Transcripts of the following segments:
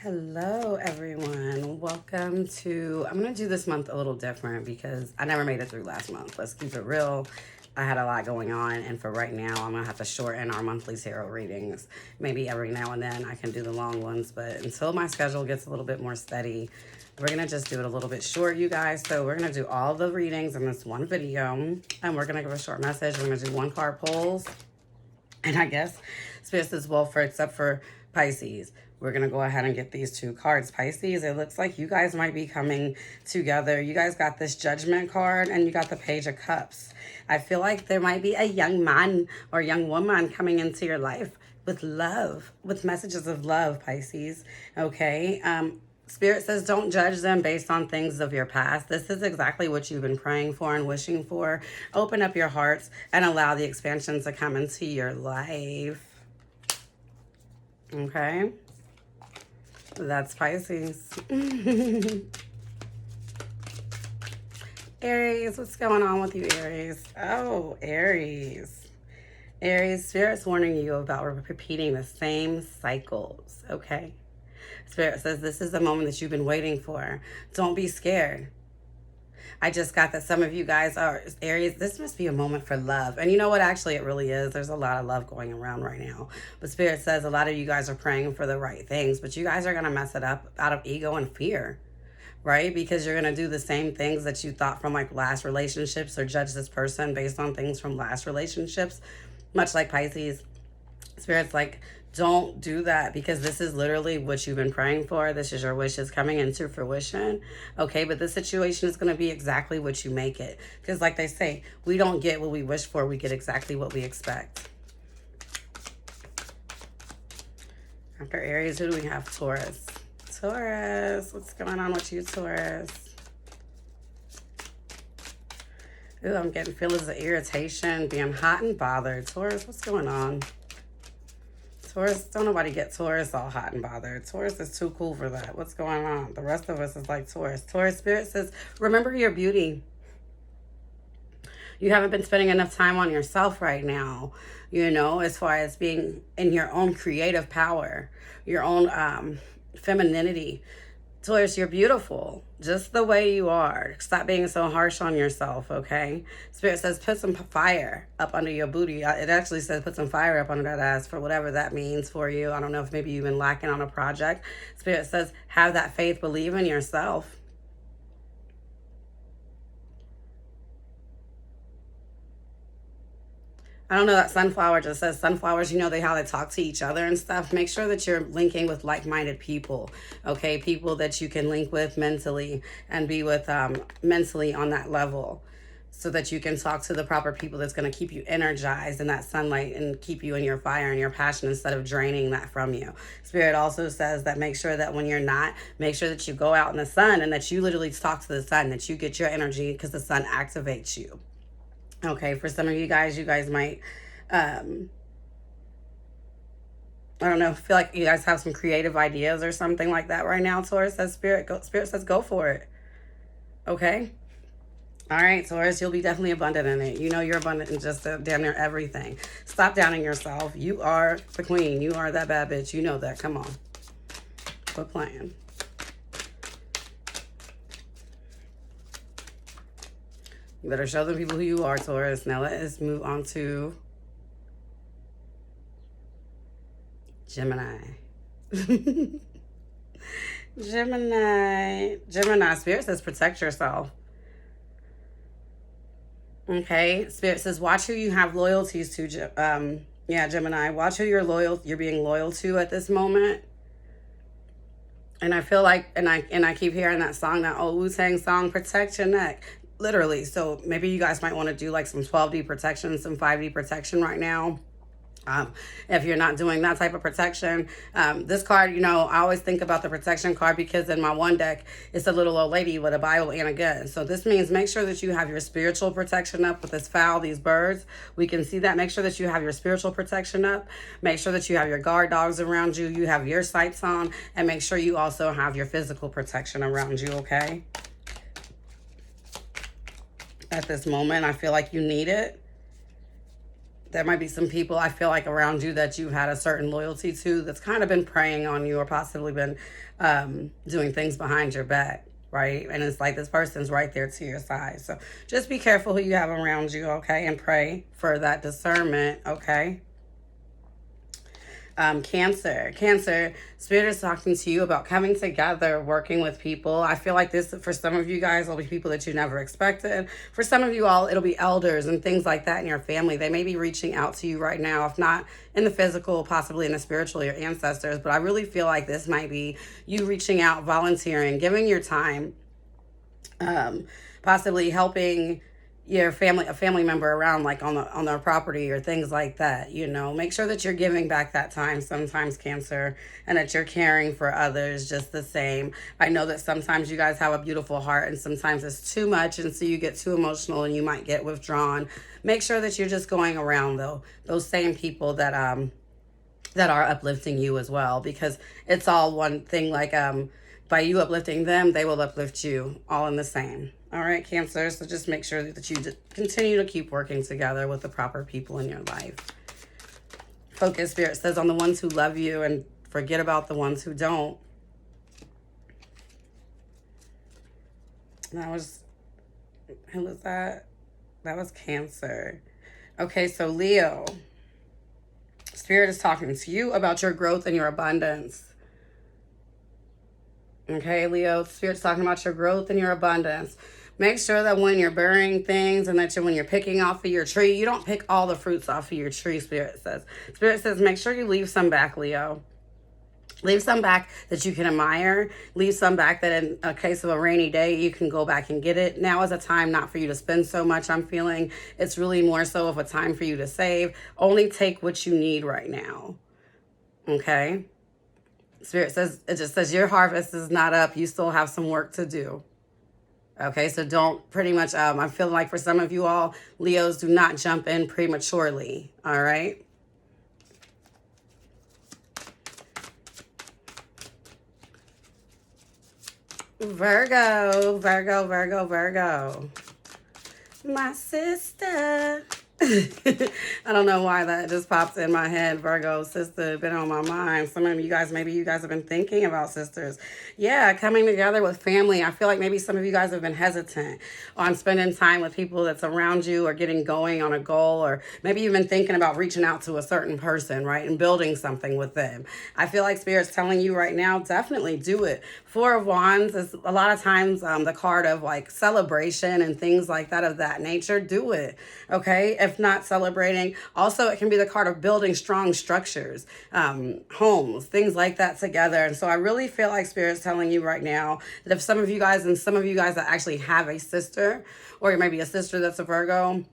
Hello everyone, welcome to, I'm going to do this month a little different because I never made it through last month. Let's keep it real. I had a lot going on, and for right now I'm going to have to shorten our monthly tarot readings. Maybe every now and then I can do the long ones, but until my schedule gets a little bit more steady, we're going to just do it a little bit short, you guys. So we're going to do all the readings in this one video, and we're going to give a short message. We're going to do one card pulls, and I guess Spirit says, well, except for Pisces. We're going to go ahead and get these two cards. Pisces, it looks like you guys might be coming together. You guys got this Judgment card and you got the Page of Cups. I feel like there might be a young man or young woman coming into your life with love, with messages of love, Pisces. Okay. Spirit says don't judge them based on things of your past. This is exactly what you've been praying for and wishing for. Open up your hearts and allow the expansion to come into your life. Okay. That's Pisces. Aries, what's going on with you, Aries? Oh, Aries. Aries, Spirit's warning you about repeating the same cycles, okay? Spirit says this is the moment that you've been waiting for. Don't be scared. I just got that some of you guys are Aries. This must be a moment for love. And you know what? Actually, it really is. There's a lot of love going around right now. But Spirit says a lot of you guys are praying for the right things, but you guys are going to mess it up out of ego and fear, right? Because you're going to do the same things that you thought from like last relationships, or judge this person based on things from last relationships, much like Pisces. Spirit's like, don't do that, because this is literally what you've been praying for. This is your wishes coming into fruition. Okay, but this situation is going to be exactly what you make it. Because like they say, we don't get what we wish for. We get exactly what we expect. After Aries, who do we have? Taurus. Taurus, what's going on with you, Taurus? Ooh, I'm getting feelings of irritation, being hot and bothered. Taurus, what's going on? Taurus, don't nobody get Taurus all hot and bothered. Taurus is too cool for that. What's going on? The rest of us is like Taurus. Taurus Spirit says, remember your beauty. You haven't been spending enough time on yourself right now, you know, as far as being in your own creative power, your own femininity. Taurus, you're beautiful just the way you are. Stop being so harsh on yourself, okay? Spirit says put some fire up under your booty. It actually says put some fire up under that ass, for whatever that means for you. I don't know if maybe you've been lacking on a project. Spirit says have that faith, believe in yourself. I don't know, that sunflower just says sunflowers, you know, how they talk to each other and stuff. Make sure that you're linking with like-minded people, okay? People that you can link with mentally and be with mentally on that level, so that you can talk to the proper people that's going to keep you energized in that sunlight and keep you in your fire and your passion instead of draining that from you. Spirit also says that make sure that when you're not, make sure that you go out in the sun and that you literally talk to the sun, that you get your energy, because the sun activates you. Okay, for some of you guys might, I don't know, feel like you guys have some creative ideas or something like that right now. Taurus says, Spirit says go for it. Okay? All right, Taurus, you'll be definitely abundant in it. You know you're abundant in just damn near everything. Stop downing yourself. You are the queen. You are that bad bitch. You know that. Come on. Quit playing. You better show the people who you are, Taurus. Now let us move on to Gemini. Gemini. Spirit says protect yourself. Okay. Spirit says watch who you have loyalties to. Gemini. Watch who you're being loyal to at this moment. And I feel like, and I keep hearing that song, that old Wu-Tang song, protect your neck. Literally. So maybe you guys might want to do like some 12D protection, some 5D protection right now. If you're not doing that type of protection, this card, you know, I always think about the protection card because in my one deck, it's a little old lady with a Bible and a gun. So this means make sure that you have your spiritual protection up with this fowl, these birds. We can see that. Make sure that you have your spiritual protection up. Make sure that you have your guard dogs around you. You have your sights on, and make sure you also have your physical protection around you, okay? At this moment, I feel like you need it. There might be some people I feel like around you that you've had a certain loyalty to that's kind of been preying on you or possibly been doing things behind your back, right? And it's like this person's right there to your side. So just be careful who you have around you, okay? And pray for that discernment, okay? Cancer, Spirit is talking to you about coming together, working with people. I feel like this, for some of you guys, will be people that you never expected. For some of you all, it'll be elders and things like that in your family. They may be reaching out to you right now, if not in the physical, possibly in the spiritual, your ancestors. But I really feel like this might be you reaching out, volunteering, giving your time, possibly helping your family, a family member around, like on their property or things like that. You know, make sure that you're giving back that time sometimes, Cancer, and that you're caring for others just the same. I know that sometimes you guys have a beautiful heart and sometimes it's too much, and so you get too emotional and you might get withdrawn. Make sure that you're just going around though those same people that are uplifting you as well, because it's all one thing. Like by you uplifting them, they will uplift you, all in the same. All right, Cancer, so just make sure that you continue to keep working together with the proper people in your life. Focus, Spirit says, on the ones who love you and forget about the ones who don't. Who was that? That was Cancer. Okay, so Leo. Spirit is talking to you about your growth and your abundance. Okay, Leo, Spirit's talking about your growth and your abundance. Make sure that when you're burying things and that when you're picking off of your tree, you don't pick all the fruits off of your tree, Spirit says. Spirit says make sure you leave some back, Leo. Leave some back that you can admire. Leave some back that in a case of a rainy day, you can go back and get it. Now is a time not for you to spend so much, I'm feeling. It's really more so of a time for you to save. Only take what you need right now. Okay? Spirit says, it just says your harvest is not up. You still have some work to do. Okay, so don't pretty much, I feel like for some of you all, Leos, do not jump in prematurely. All right? Virgo. My sister. I don't know why that just popped in my head. Virgo, sister, been on my mind. Some of you guys, maybe you guys have been thinking about sisters. Yeah, coming together with family. I feel like maybe some of you guys have been hesitant on spending time with people that's around you or getting going on a goal, or maybe you've been thinking about reaching out to a certain person, right, and building something with them. I feel like Spirit's telling you right now, definitely do it. Four of Wands is a lot of times the card of like celebration and things like that of that nature. Do it, okay? If not celebrating, also it can be the card of building strong structures, homes, things like that together. And so I really feel like Spirit's telling you right now that if some of you guys that actually have a sister, or maybe a sister that's a Virgo,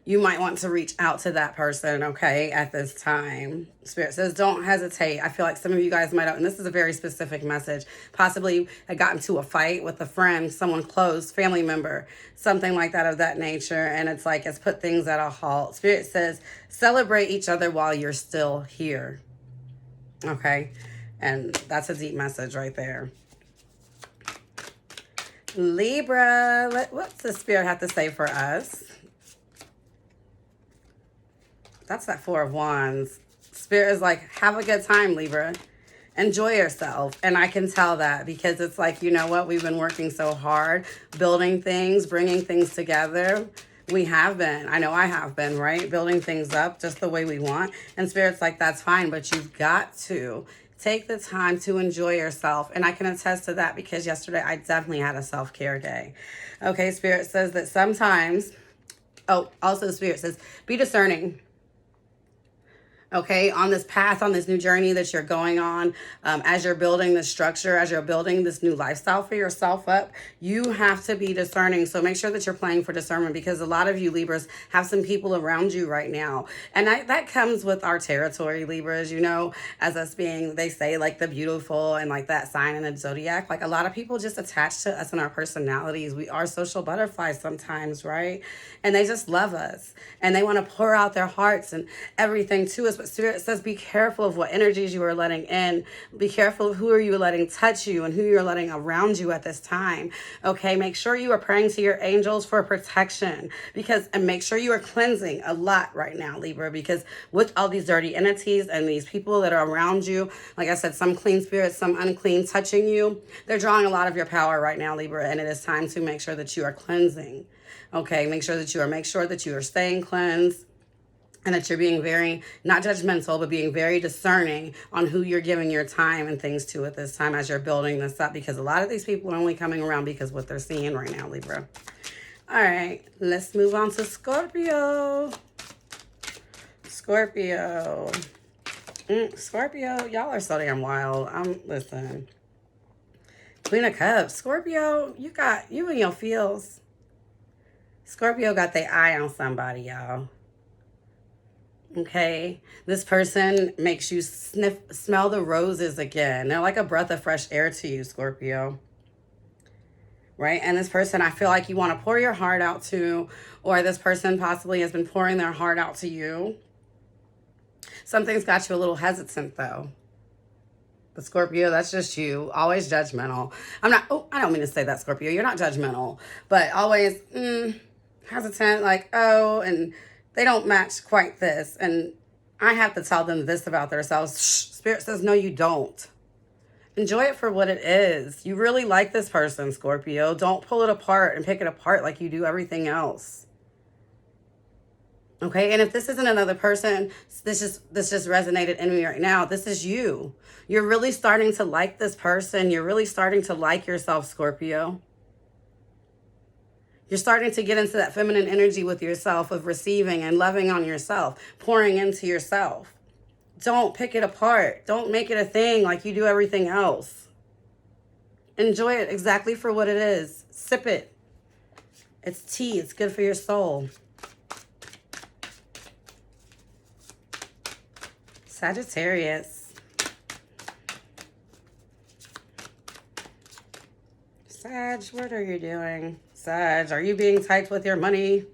you might want to reach out to that person, okay, at this time. Spirit says, don't hesitate. I feel like some of you guys might have, and this is a very specific message, possibly had gotten into a fight with a friend, someone close, family member, something like that of that nature, and it's like it's put things at a halt. Spirit says, celebrate each other while you're still here, okay? And that's a deep message right there. Libra, what's the Spirit have to say for us? That's that Four of Wands. Spirit is like, have a good time, Libra. Enjoy yourself. And I can tell that because it's like, you know what? We've been working so hard, building things, bringing things together. We have been. I know I have been, right? Building things up just the way we want. And Spirit's like, that's fine, but you've got to take the time to enjoy yourself. And I can attest to that because yesterday I definitely had a self-care day. Okay, Spirit says that sometimes, also Spirit says, be discerning. Okay, on this path, on this new journey that you're going on, as you're building this structure, as you're building this new lifestyle for yourself up, you have to be discerning. So make sure that you're playing for discernment, because a lot of you Libras have some people around you right now. And that comes with our territory, Libras, you know, as us being, they say, like the beautiful and like that sign in the zodiac. Like a lot of people just attach to us and our personalities. We are social butterflies sometimes, right? And they just love us and they want to pour out their hearts and everything to us. but Spirit says be careful of what energies you are letting in. Be careful of who are you letting touch you and who you're letting around you at this time. Okay, make sure you are praying to your angels for protection, and make sure you are cleansing a lot right now, Libra, because with all these dirty entities and these people that are around you, like I said, some clean spirits, some unclean touching you, they're drawing a lot of your power right now, Libra, and it is time to make sure that you are cleansing. Okay, make sure that you are staying cleansed, and that you're being very, not judgmental, but being very discerning on who you're giving your time and things to at this time as you're building this up, because a lot of these people are only coming around because what they're seeing right now, Libra. All right, let's move on to Scorpio. Scorpio, y'all are so damn wild. Listen. Queen of Cups. Scorpio, you and your feels. Scorpio got their eye on somebody, y'all. Okay, this person makes you smell the roses again. They're like a breath of fresh air to you, Scorpio. Right? And this person, I feel like you want to pour your heart out to, or this person possibly has been pouring their heart out to you. Something's got you a little hesitant, though. But Scorpio, that's just you. Always judgmental. I don't mean to say that, Scorpio. You're not judgmental, but always hesitant, like, and they don't match quite this. And I have to tell them this about themselves. Spirit says, no, you don't. Enjoy it for what it is. You really like this person, Scorpio. Don't pull it apart and pick it apart like you do everything else. Okay, and if this isn't another person, this just resonated in me right now. This is you. You're really starting to like this person. You're really starting to like yourself, Scorpio. You're starting to get into that feminine energy with yourself of receiving and loving on yourself, pouring into yourself. Don't pick it apart. Don't make it a thing like you do everything else. Enjoy it exactly for what it is. Sip it. It's tea. It's good for your soul. Sagittarius. Sag, what are you doing? Sag, are you being tight with your money?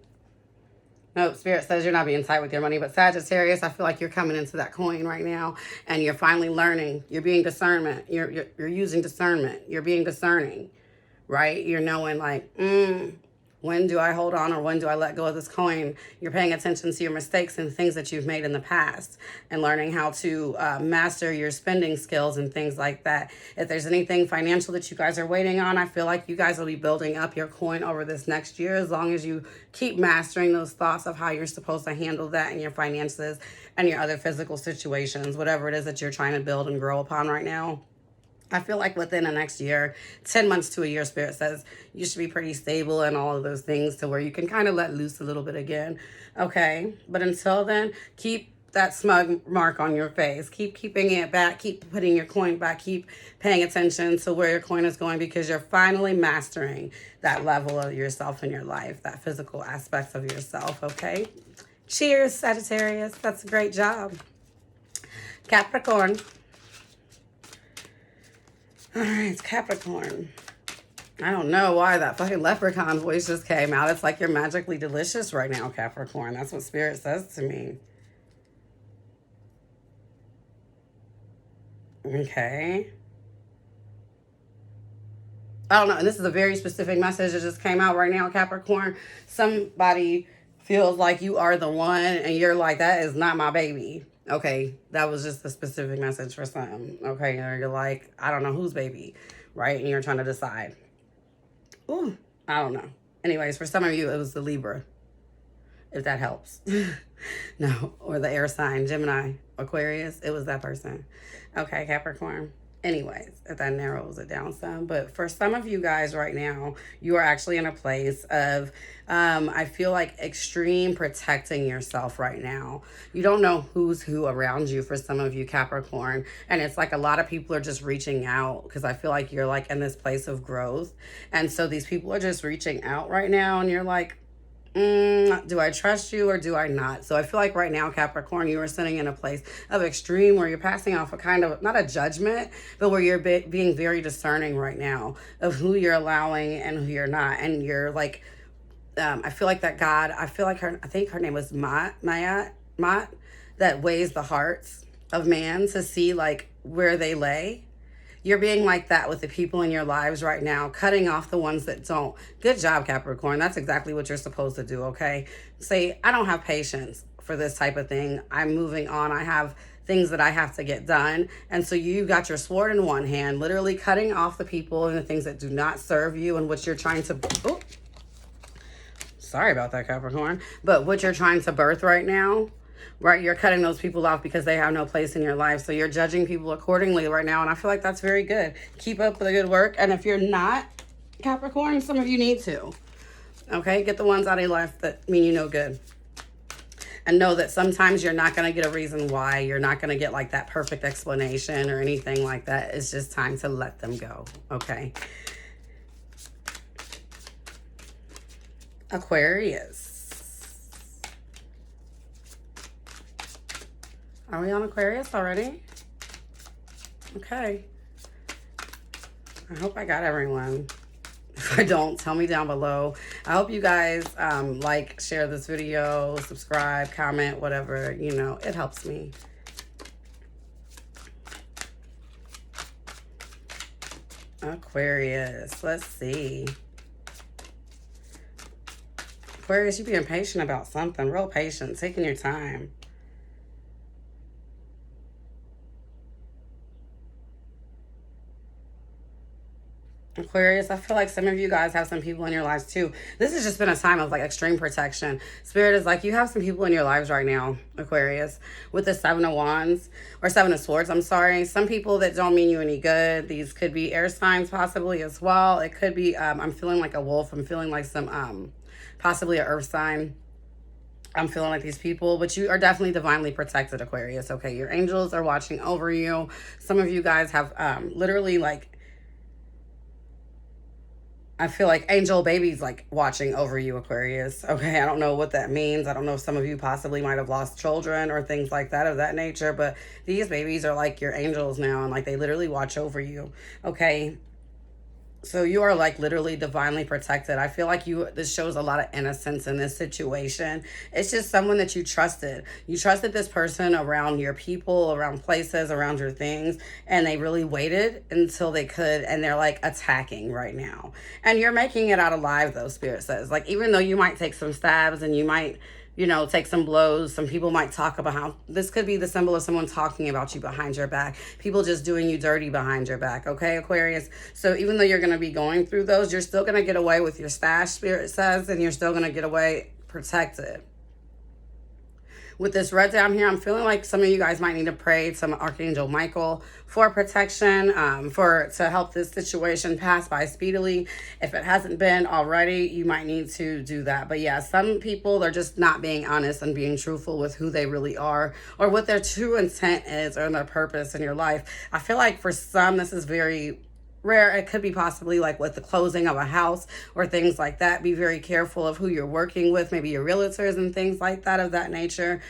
No, Spirit says you're not being tight with your money, but Sagittarius, I feel like you're coming into that coin right now, and you're finally learning. You're being discernment. You're using discernment. You're being discerning, right? You're knowing like, when do I hold on or when do I let go of this coin? You're paying attention to your mistakes and things that you've made in the past and learning how to master your spending skills and things like that. If there's anything financial that you guys are waiting on, I feel like you guys will be building up your coin over this next year as long as you keep mastering those thoughts of how you're supposed to handle that in your finances and your other physical situations, whatever it is that you're trying to build and grow upon right now. I feel like within the next year, 10 months to a year, Spirit says you should be pretty stable and all of those things to where you can kind of let loose a little bit again. Okay. But until then, keep that smug mark on your face. Keep keeping it back. Keep putting your coin back. Keep paying attention to where your coin is going because you're finally mastering that level of yourself in your life, that physical aspects of yourself. Okay. Cheers, Sagittarius. That's a great job. Capricorn. All right, Capricorn. I don't know why that fucking leprechaun voice just came out. It's like you're magically delicious right now, Capricorn. That's what Spirit says to me. Okay. I don't know. And this is a very specific message that just came out right now, Capricorn. Somebody feels like you are the one and you're like, that is not my baby. Okay, that was just a specific message for some. Okay, or you're like, I don't know whose baby, right? And you're trying to decide. Ooh, I don't know. Anyways, for some of you, it was the Libra, if that helps. No, or the air sign, Gemini, Aquarius, it was that person. Okay, Capricorn. Anyways, if that narrows it down some. But for some of you guys right now, you are actually in a place of, I feel like extreme protecting yourself right now. You don't know who's who around you for some of you, Capricorn. And it's like a lot of people are just reaching out because I feel like you're like in this place of growth. And so these people are just reaching out right now and you're like, do I trust you or do I not? So I feel like right now, Capricorn, you are sitting in a place of extreme where you're passing off a kind of, not a judgment, but where you're being very discerning right now of who you're allowing and who you're not. And you're like, I feel like that God, I think her name was Mott. that weighs the hearts of man to see like where they lay. You're being like that with the people in your lives right now, cutting off the ones that don't. Good job, Capricorn. That's exactly what you're supposed to do, okay? Say, I don't have patience for this type of thing. I'm moving on. I have things that I have to get done. And so you got your sword in one hand, literally cutting off the people and the things that do not serve you and what you're trying to... Oh, sorry about that, Capricorn. But what you're trying to birth right now, right? You're cutting those people off because they have no place in your life. So you're judging people accordingly right now. And I feel like that's very good. Keep up with the good work. And if you're not, Capricorn, some of you need to. Okay? Get the ones out of your life that mean you no good. And know that sometimes you're not going to get a reason why. You're not going to get like that perfect explanation or anything like that. It's just time to let them go. Okay? Aquarius. Are we on Aquarius already? Okay. I hope I got everyone. If I don't, tell me down below. I hope you guys like, share this video, subscribe, comment, whatever. You know, it helps me. Aquarius. Let's see. Aquarius, you being patient about something. Real patient. Taking your time. Aquarius, I feel like some of you guys have some people in your lives too. This has just been a time of like extreme protection. Spirit is like, you have some people in your lives right now, Aquarius, with the 7 of Wands, or 7 of Swords, I'm sorry. Some people that don't mean you any good. These could be air signs possibly as well. It could be, I'm feeling like a wolf. I'm feeling like some, possibly an earth sign. I'm feeling like these people, but you are definitely divinely protected, Aquarius. Okay, your angels are watching over you. Some of you guys have literally like, I feel like angel babies like watching over you, Aquarius. Okay, I don't know what that means. I don't know if some of you possibly might have lost children or things like that of that nature, but these babies are like your angels now, and like they literally watch over you. Okay, so you are like literally divinely protected. I feel like this shows a lot of innocence in this situation. It's just someone that you trusted. You trusted this person around your people, around places, around your things, and they really waited until they could, and they're like attacking right now. And you're making it out alive though, Spirit says. Like, even though you might take some stabs and you might, you know, take some blows. Some people might talk about how this could be the symbol of someone talking about you behind your back. People just doing you dirty behind your back. Okay, Aquarius? So even though you're going to be going through those, you're still going to get away with your stash, Spirit says, and you're still going to get away protected. With this red down here, I'm feeling like some of you guys might need to pray to Archangel Michael for protection, to help this situation pass by speedily. If it hasn't been already, you might need to do that. But yeah, some people, they're just not being honest and being truthful with who they really are or what their true intent is or their purpose in your life. I feel like for some, this is very rare. It could be possibly like with the closing of a house or things like that. Be very careful of who you're working with, maybe your realtors and things like that of that nature.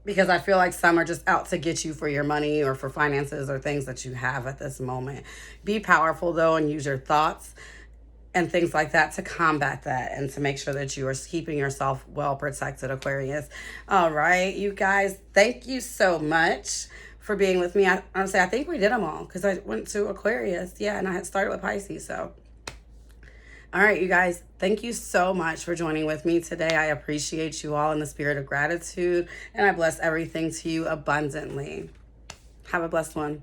Because I feel like some are just out to get you for your money or for finances or things that you have at this moment. Be powerful though, and use your thoughts and things like that to combat that and to make sure that you are keeping yourself well protected, Aquarius. All right, you guys, thank you so much for being with me. Honestly, I think we did them all because I went to Aquarius. Yeah, and I had started with Pisces. So, all right, you guys, thank you so much for joining with me today. I appreciate you all in the spirit of gratitude, and I bless everything to you abundantly. Have a blessed one.